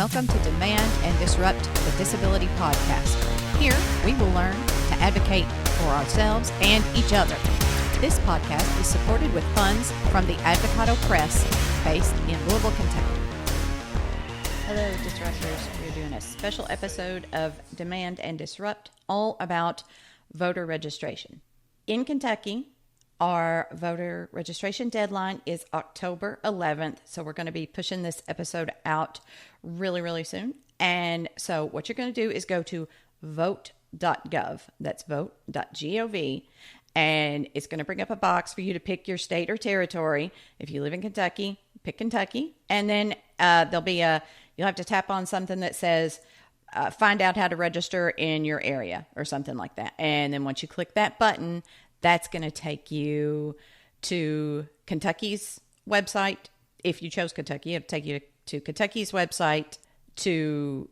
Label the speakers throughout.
Speaker 1: welcome to Demand and Disrupt the Disability Podcast. Here, we will learn to advocate for ourselves and each other. This podcast is supported with funds from the Advocado Press, based in Louisville, Kentucky. Hello, Disruptors. We're doing a special episode of Demand and Disrupt, all about voter registration. In Kentucky, our voter registration deadline is October 11th, so we're going to be pushing this episode out really soon. And so what you're going to do is go to vote.gov, that's vote.gov, and it's going to bring up a box for you to pick your state or territory. If you live in Kentucky, pick Kentucky, and then you'll have to tap on something that says, find out how to register in your area or something like that. And then once you click that button, that's going to take you to Kentucky's website. If you chose Kentucky, it'll take you to Kentucky's website to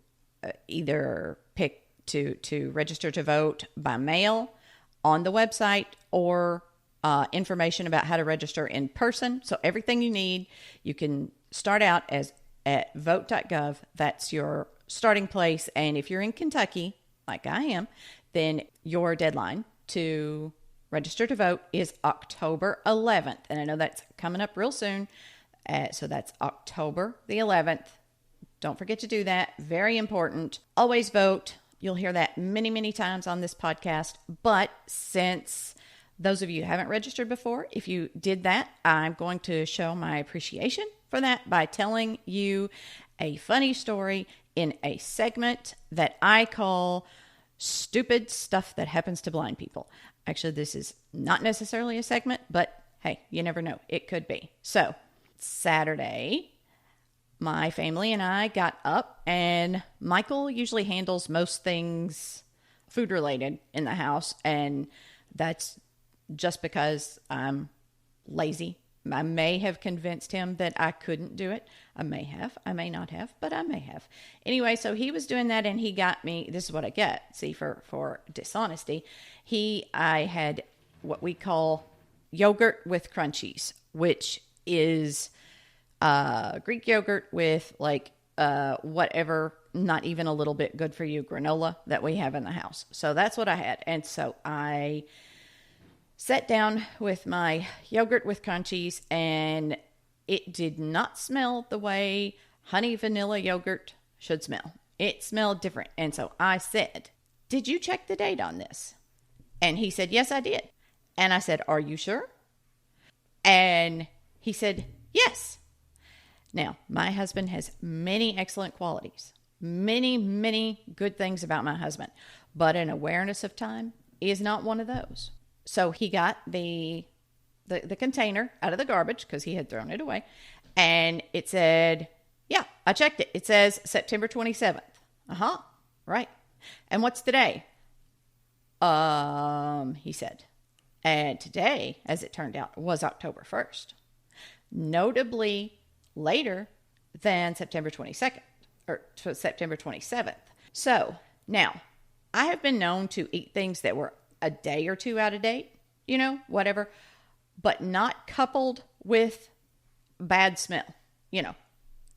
Speaker 1: either pick to register to vote by mail on the website, or information about how to register in person. So everything you need, you can start out at vote.gov. That's your starting place. And if you're in Kentucky, like I am, then your deadline to register to vote is October 11th. And I know that's coming up real soon. So that's October the 11th. Don't forget to do that. Very important. Always vote. You'll hear that many times on this podcast. But since those of you who haven't registered before, if you did that, I'm going to show my appreciation for that by telling you a funny story in a segment that I call Stupid Stuff That Happens to Blind People. Actually, this is not necessarily a segment, but hey, you never know. It could be. So, Saturday, my family and I got up, and Michael usually handles most things food-related in the house, and that's just because I'm lazy. I may have convinced him that I couldn't do it. I may have. I may not have, but I may have. Anyway, so he was doing that, and he got me, this is what I get, see, for dishonesty. I had what we call yogurt with Crunchies, which is Greek yogurt with whatever, not even a little bit good for you, granola that we have in the house. So that's what I had. And so I sat down with my yogurt with Crunchies, and it did not smell the way honey vanilla yogurt should smell. It smelled different. And so I said, "Did you check the date on this?" And he said, "Yes, I did." And I said, "Are you sure?" And he said, "Yes." Now, my husband has many excellent qualities, many good things about my husband, but an awareness of time is not one of those. So he got the container out of the garbage because he had thrown it away, and it said, yeah, I checked it. It says September 27th. Right. And what's today? He said. And today, as it turned out, was October 1st. Notably later than September 22nd or September 27th. So now, I have been known to eat things that were a day or two out of date, whatever, but not coupled with bad smell.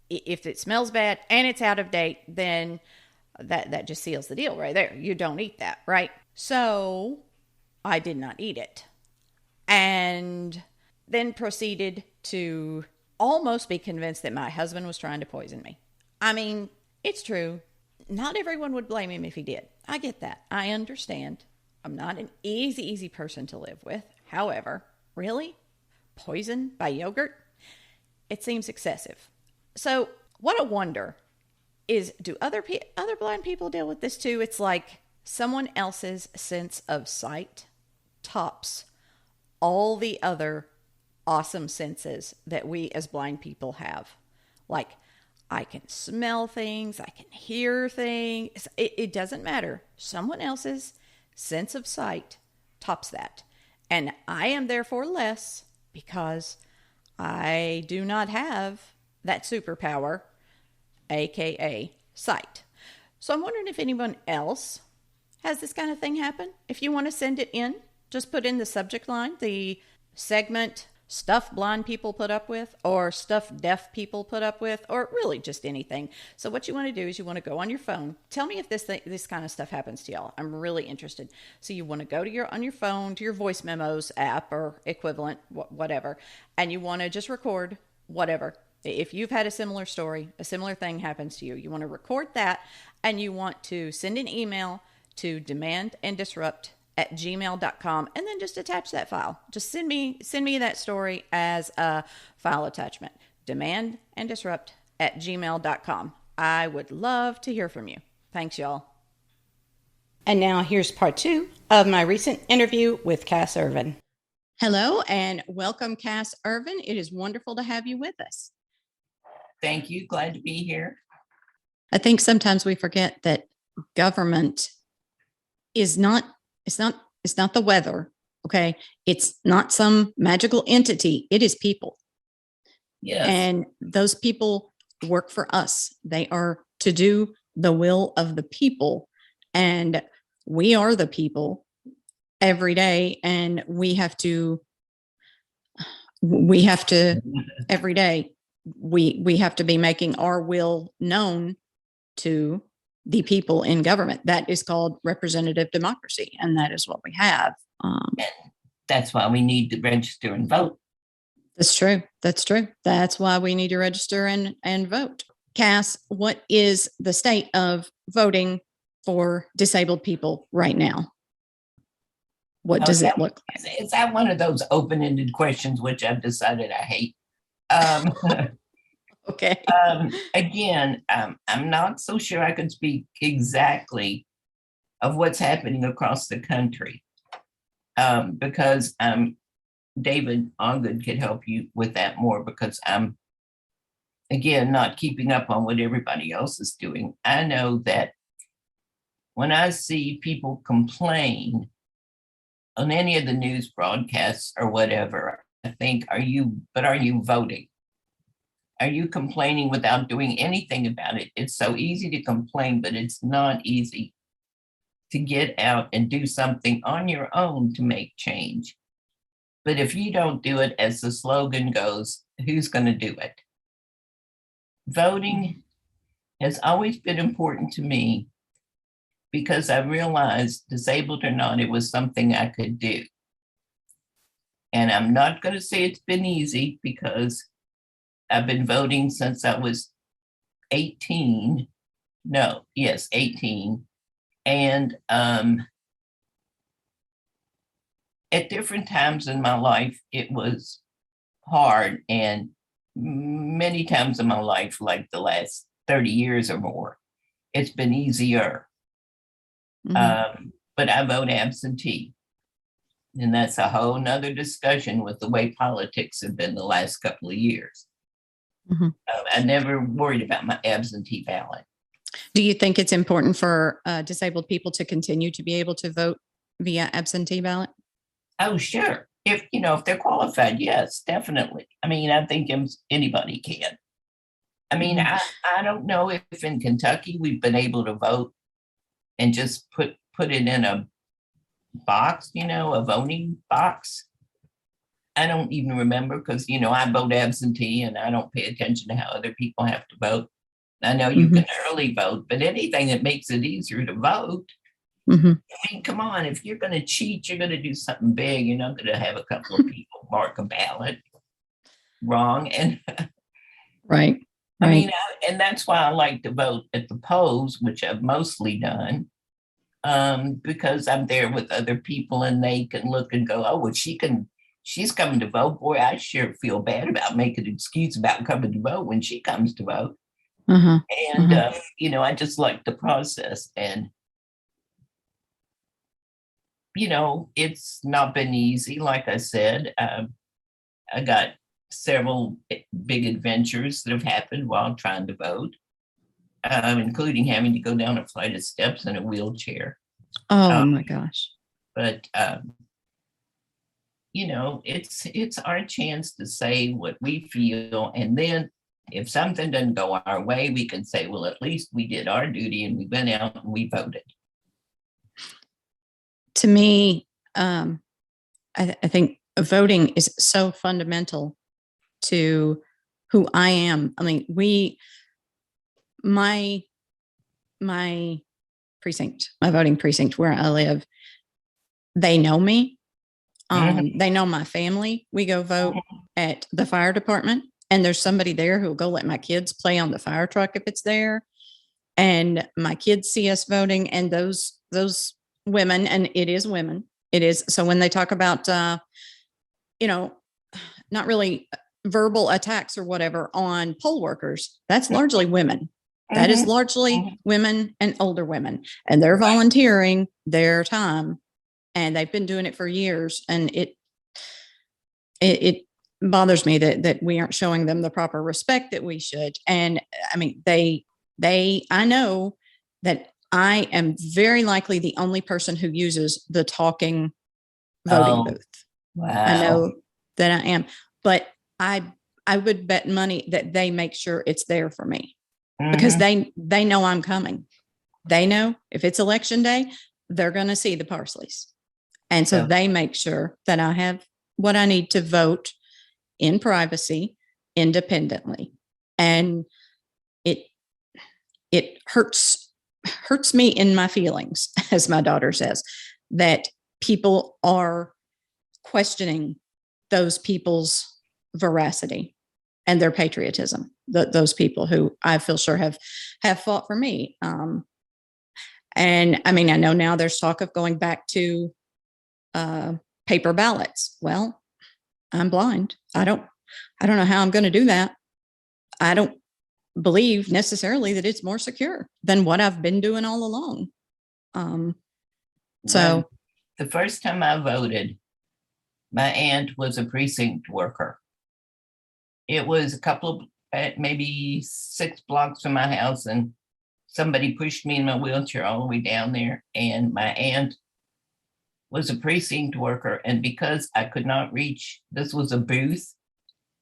Speaker 1: If it smells bad and it's out of date, then that just seals the deal right there. You don't eat that, right? So I did not eat it, and then proceeded to almost be convinced that my husband was trying to poison me. I mean, it's true. Not everyone would blame him if he did. I get that. I understand. I'm not an easy person to live with. However, really? Poison by yogurt? It seems excessive. So what I wonder is, do other blind people deal with this too? It's like someone else's sense of sight tops all the other awesome senses that we as blind people have. Like, I can smell things, I can hear things. It doesn't matter. Someone else's sense of sight tops that. And I am therefore less because I do not have that superpower, aka sight. So I'm wondering if anyone else has this kind of thing happen. If you want to send it in, just put in the subject line, the segment stuff blind people put up with, or stuff deaf people put up with, or really just anything. So what you want to do is you want to go on your phone. Tell me if this kind of stuff happens to y'all. I'm really interested. So you want to go to on your phone to your voice memos app or equivalent, whatever, and you want to just record whatever. If you've had a similar story, a similar thing happens to you, you want to record that, and you want to send an email to demandanddisrupt@gmail.com, and then just attach that file. Just send me that story as a file attachment. Demandanddisrupt@gmail.com. I would love to hear from you. Thanks, y'all. And now here's part 2 of my recent interview with Cass Irvin. Hello and welcome, Cass Irvin. It is wonderful to have you with us.
Speaker 2: Thank you. Glad to be here.
Speaker 1: I think sometimes we forget that government is not the weather. Okay. It's not some magical entity. It is people.
Speaker 2: Yes.
Speaker 1: And those people work for us. They are to do the will of the people. And we are the people every day. And we have to every day, we have to be making our will known to the people in government. That is called representative democracy, and that is what we have.
Speaker 2: And that's why we need to register and vote.
Speaker 1: That's true. That's why we need to register and vote. Cass, what is the state of voting for disabled people right now? What does it look like?
Speaker 2: Is that one of those open-ended questions, which I've decided I hate?
Speaker 1: Okay.
Speaker 2: Again, I'm not so sure I can speak exactly of what's happening across the country, because David Ongood could help you with that more, because I'm, again, not keeping up on what everybody else is doing. I know that when I see people complain on any of the news broadcasts or whatever, I think, are you voting? Are you complaining without doing anything about it? It's so easy to complain, but it's not easy to get out and do something on your own to make change. But if you don't do it, as the slogan goes, who's going to do it? Voting has always been important to me because I realized, disabled or not, it was something I could do. And I'm not going to say it's been easy, because I've been voting since I was 18. 18. And at different times in my life, it was hard. And many times in my life, like the last 30 years or more, it's been easier.
Speaker 1: Mm-hmm.
Speaker 2: But I vote absentee. And that's a whole nother discussion with the way politics have been the last couple of years.
Speaker 1: Mm-hmm.
Speaker 2: I never worried about my absentee ballot.
Speaker 1: Do you think it's important for disabled people to continue to be able to vote via absentee ballot?
Speaker 2: Oh, sure. If they're qualified, yes, definitely. I mean, I think anybody can. I mean, I don't know if in Kentucky we've been able to vote and just put it in a box, a voting box. I don't even remember, because, I vote absentee and I don't pay attention to how other people have to vote. I know you can early vote, but anything that makes it easier to vote. I mean, come on, if you're going to cheat, you're going to do something big. You're not going to have a couple of people mark a ballot wrong. And
Speaker 1: right.
Speaker 2: I mean, and that's why I like to vote at the polls, which I've mostly done, because I'm there with other people and they can look and go, oh, well, she's coming to vote. Boy, I sure feel bad about making an excuse about coming to vote when she comes to vote. And, I just like the process. And, it's not been easy. Like I said, I got several big adventures that have happened while trying to vote, including having to go down a flight of steps in a wheelchair.
Speaker 1: Oh, my gosh.
Speaker 2: But, it's our chance to say what we feel. And then if something doesn't go our way, we can say, well, at least we did our duty and we went out and we voted.
Speaker 1: To me, I think
Speaker 3: voting is so fundamental to who I am. I mean, my precinct, my voting precinct where I live, they know me. They know my family. We go vote at the fire department, and there's somebody there who will go let my kids play on the fire truck if it's there. And my kids see us voting, and those women, and it is women. It is. So when they talk about, not really verbal attacks or whatever on poll workers, that's largely women. That is largely women and older women, and they're volunteering their time, and they've been doing it for years. And it bothers me that we aren't showing them the proper respect that we should. And I mean, I know that I am very likely the only person who uses the talking voting booth.
Speaker 2: Wow.
Speaker 3: I know that I am, but I would bet money that they make sure it's there for me, because they know I'm coming. They know if it's election day, they're going to see the Parsleys. And so they make sure that I have what I need to vote in privacy, independently. And it hurts me in my feelings, as my daughter says, that people are questioning those people's veracity and their patriotism. Those people who I feel sure have fought for me. And I mean, I know now there's talk of going back to paper ballots. Well, I'm blind. I don't know how I'm going to do that. I don't believe necessarily that it's more secure than what I've been doing all along. So
Speaker 2: the first time I voted, my aunt was a precinct worker. It was a couple of, maybe 6 blocks from my house, and somebody pushed me in my wheelchair all the way down there. And my aunt was a precinct worker. And because I could not reach, this was a booth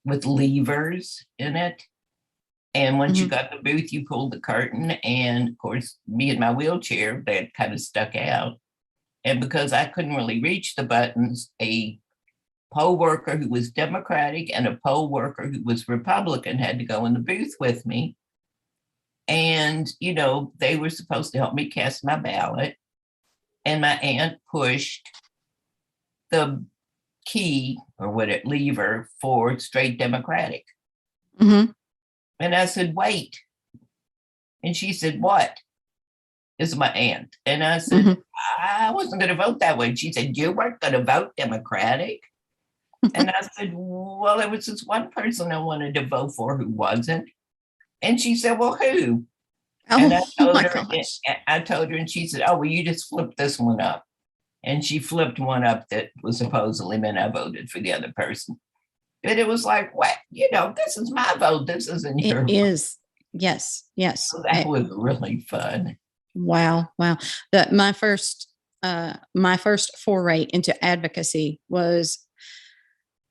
Speaker 2: with levers in it. And once you got the booth, you pulled the curtain. And of course, me in my wheelchair, that kind of stuck out. And because I couldn't really reach the buttons, a poll worker who was Democratic and a poll worker who was Republican had to go in the booth with me. And, they were supposed to help me cast my ballot. And my aunt pushed the key or lever for straight Democratic. And I said, wait. And she said, what? This is my aunt. And I said, I wasn't going to vote that way. And she said, you weren't going to vote Democratic? And I said, well, there was this one person I wanted to vote for who wasn't. And she said, well, who? And I told her, and she said, oh, well, you just flipped this one up. And she flipped one up that was supposedly meant I voted for the other person. But it was like, what? This is my vote. This isn't your vote. It
Speaker 3: is. Yes.
Speaker 2: So that was really fun.
Speaker 3: Wow. My first foray into advocacy was,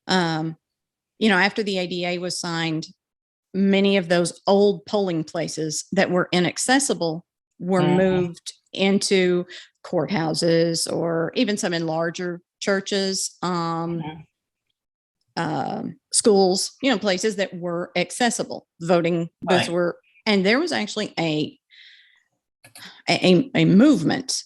Speaker 3: after the ADA was signed, many of those old polling places that were inaccessible were moved into courthouses, or even some in larger churches, schools, places that were accessible. Voting booths were, and there was actually a movement,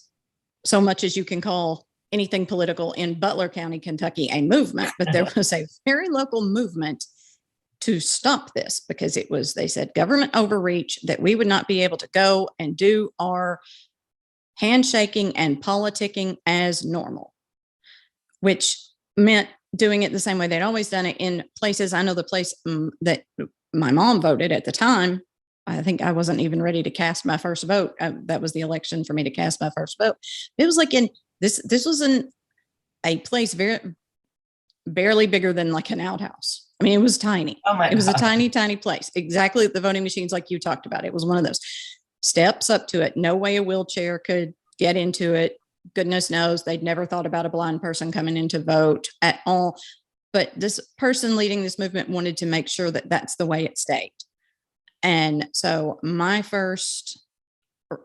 Speaker 3: so much as you can call anything political in Butler County, Kentucky, a movement, but there was a very local movement to stop this, because it was, they said, government overreach, that we would not be able to go and do our handshaking and politicking as normal, which meant doing it the same way they'd always done it in places. I know the place that my mom voted at the time, I think I wasn't even ready to cast my first vote. That was the election for me to cast my first vote. It was like this was in a place barely bigger than like an outhouse. I mean, it was tiny.
Speaker 2: Oh my
Speaker 3: God. It was a tiny place. Exactly the voting machines like you talked about. It was one of those steps up to it. No way a wheelchair could get into it. Goodness knows they'd never thought about a blind person coming in to vote at all. But this person leading this movement wanted to make sure that that's the way it stayed. And so my first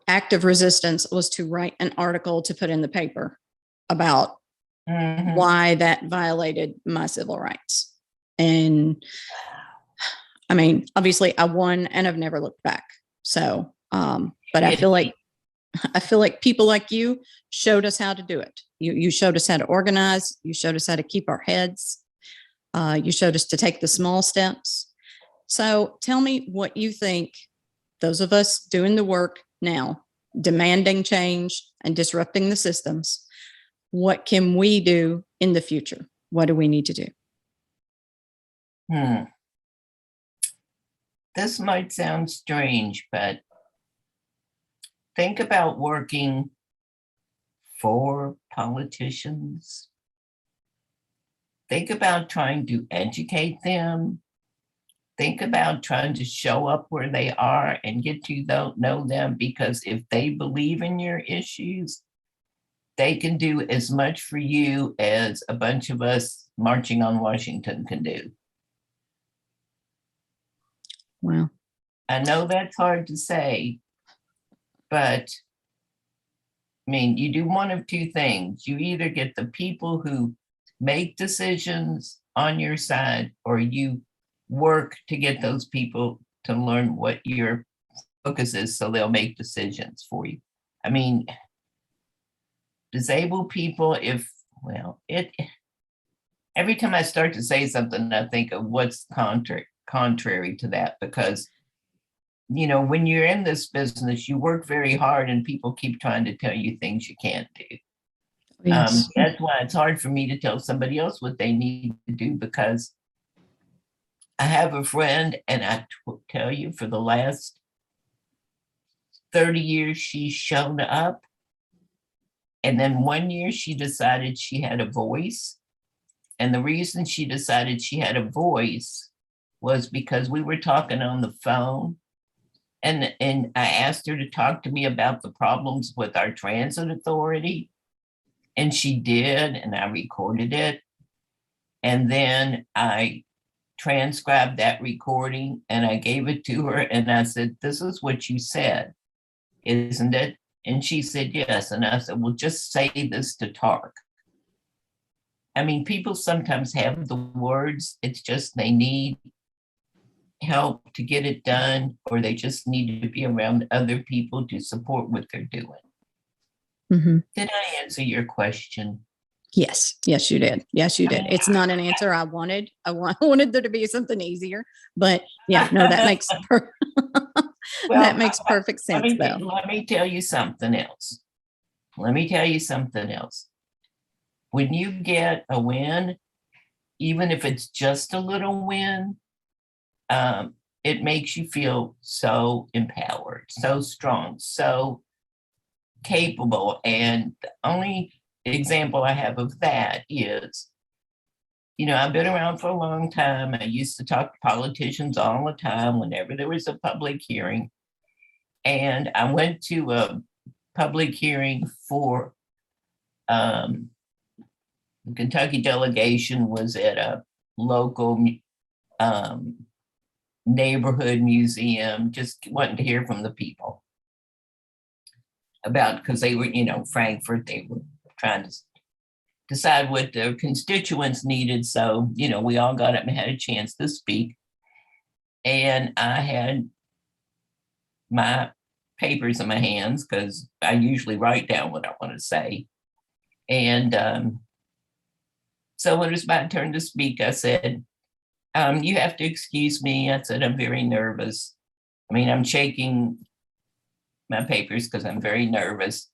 Speaker 3: act of resistance was to write an article to put in the paper about
Speaker 2: Mhm.
Speaker 3: why that violated my civil rights. And I mean, obviously I won and I've never looked back. So, but I feel like people like you showed us how to do it. You showed us how to organize. You showed us how to keep our heads. You showed us to take the small steps. So tell me what you think, those of us doing the work now, demanding change and disrupting the systems, what can we do in the future? What do we need to do?
Speaker 2: This might sound strange, but think about working for politicians. Think about trying to educate them. Think about trying to show up where they are and get to know them, because if they believe in your issues, they can do as much for you as a bunch of us marching on Washington can do.
Speaker 3: Wow.
Speaker 2: I know that's hard to say, but I mean, you do one of two things. You either get the people who make decisions on your side, or you work to get those people to learn what your focus is so they'll make decisions for you. I mean, disabled people, every time I start to say something, I think of what's contrary to that, because when you're in this business, you work very hard and people keep trying to tell you things you can't do.
Speaker 3: Yes.
Speaker 2: That's why it's hard for me to tell somebody else what they need to do, because I have a friend, and I tell you, for the last 30 years, she's shown up. And then one year she decided she had a voice. And the reason she decided she had a voice was because we were talking on the phone. And I asked her to talk to me about the problems with our transit authority. And she did, and I recorded it. And then I transcribed that recording and I gave it to her. And I said, "This is what you said, isn't it?" And she said, "Yes." And I said, "Well, just say this to Tark." I mean, people sometimes have the words, it's just they need help to get it done, or they just need to be around other people to support what they're doing.
Speaker 3: Mm-hmm.
Speaker 2: Did I answer your question?
Speaker 3: Yes, you did. Yes, you did. It's not an answer I wanted. I wanted there to be something easier, but yeah, no, that makes that makes perfect sense.
Speaker 2: Let me tell you something else. When you get a win, even if it's just a little win, it makes you feel so empowered, so strong, so capable. And the only example I have of that is, I've been around for a long time. I used to talk to politicians all the time whenever there was a public hearing. And I went to a public hearing for the Kentucky delegation was at a local neighborhood museum, just wanting to hear from the people about, because they were, Frankfurt, they were trying to decide what their constituents needed. So, we all got up and had a chance to speak. And I had my papers in my hands, because I usually write down what I want to say. And so when it was my turn to speak, I said, "You have to excuse me." I said, "I'm very nervous. I mean, I'm shaking my papers because I'm very nervous."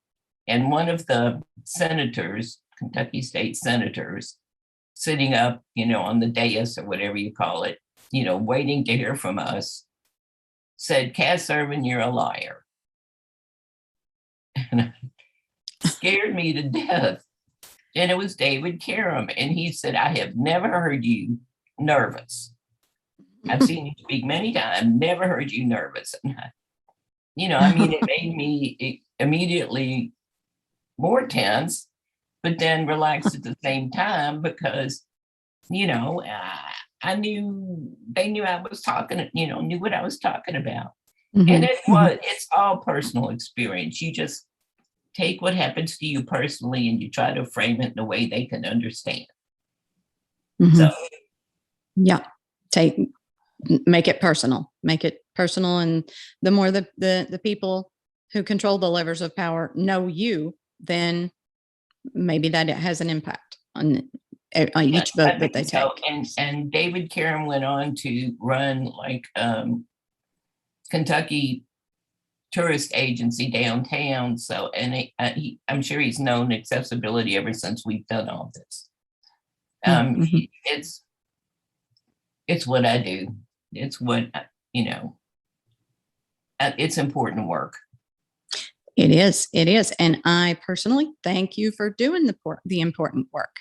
Speaker 2: And one of the senators, Kentucky state senators, sitting up, on the dais or whatever you call it, waiting to hear from us, said, "Cass Irvin, you're a liar." And it scared me to death. And it was David Karam. And he said, "I have never heard you nervous. I've seen you speak many times. I've never heard you nervous." And it made me immediately more tense, but then relaxed at the same time, because, I knew they knew I was talking, knew what I was talking about.
Speaker 3: Mm-hmm.
Speaker 2: And it's all personal experience. You just take what happens to you personally and you try to frame it in a way they can understand.
Speaker 3: Mhm.
Speaker 2: So
Speaker 3: Yeah. Make it personal. Make it personal. And the more the people who control the levers of power know you, then maybe that it has an impact on each vote
Speaker 2: I
Speaker 3: that they
Speaker 2: think so.
Speaker 3: take.
Speaker 2: And David Karen went on to run like Kentucky tourist agency downtown. So, and I'm sure he's known accessibility ever since we've done all this.
Speaker 3: Mhm.
Speaker 2: It's what I do. It's what, it's important work.
Speaker 3: It is. It is. And I personally thank you for doing the important work.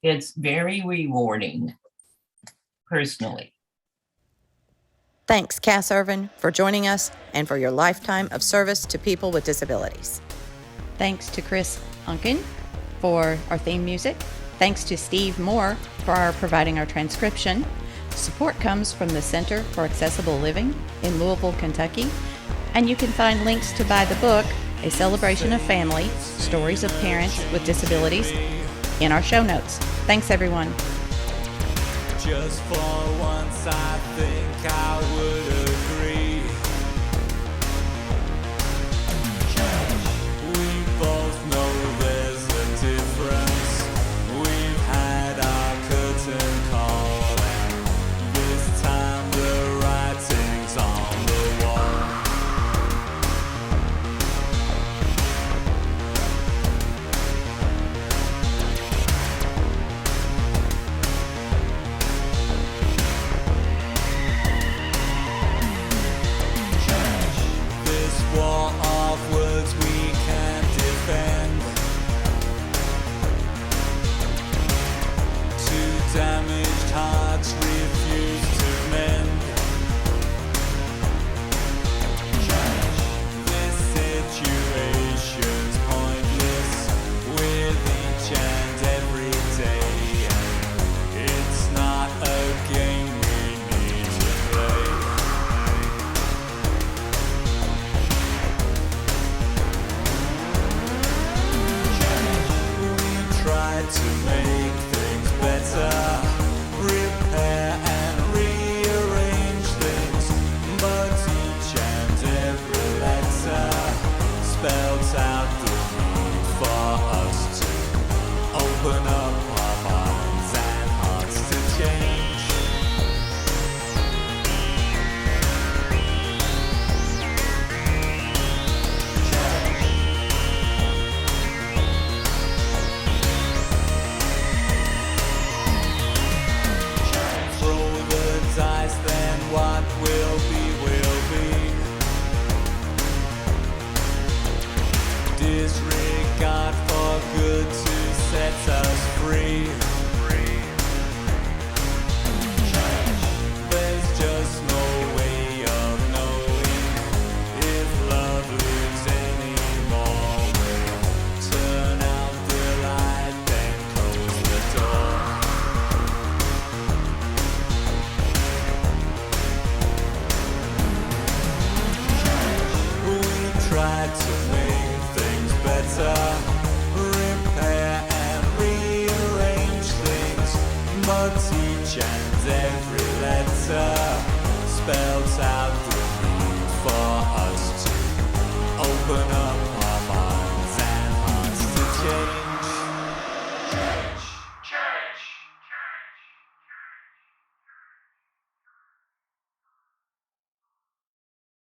Speaker 2: It's very rewarding, personally.
Speaker 1: Thanks, Cass Irvin, for joining us and for your lifetime of service to people with disabilities. Thanks to Chris Unkin for our theme music. Thanks to Steve Moore for providing our transcription. Support comes from the Center for Accessible Living in Louisville, Kentucky. And you can find links to buy the book, A Celebration of Family, Stories of Parents with Disabilities, in our show notes. Thanks, everyone.
Speaker 4: Just for once, I think I would agree.